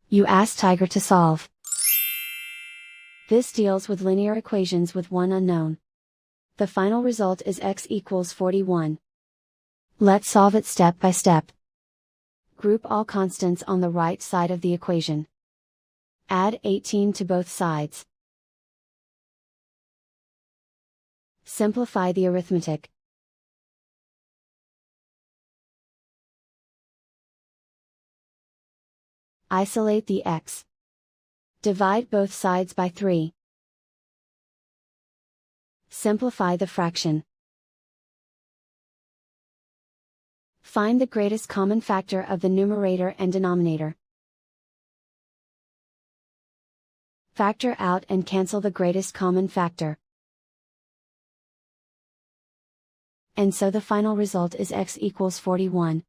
You ask Tiger to solve. This deals with linear equations with one unknown. The final result is x equals 41. Let's solve it step by step. Group all constants on the right side of the equation. Add 18 to both sides. Simplify the arithmetic. Isolate the x. Divide both sides by 3. Simplify the fraction. Find the greatest common factor of the numerator and denominator. Factor out and cancel the greatest common factor. And so the final result is x equals 41.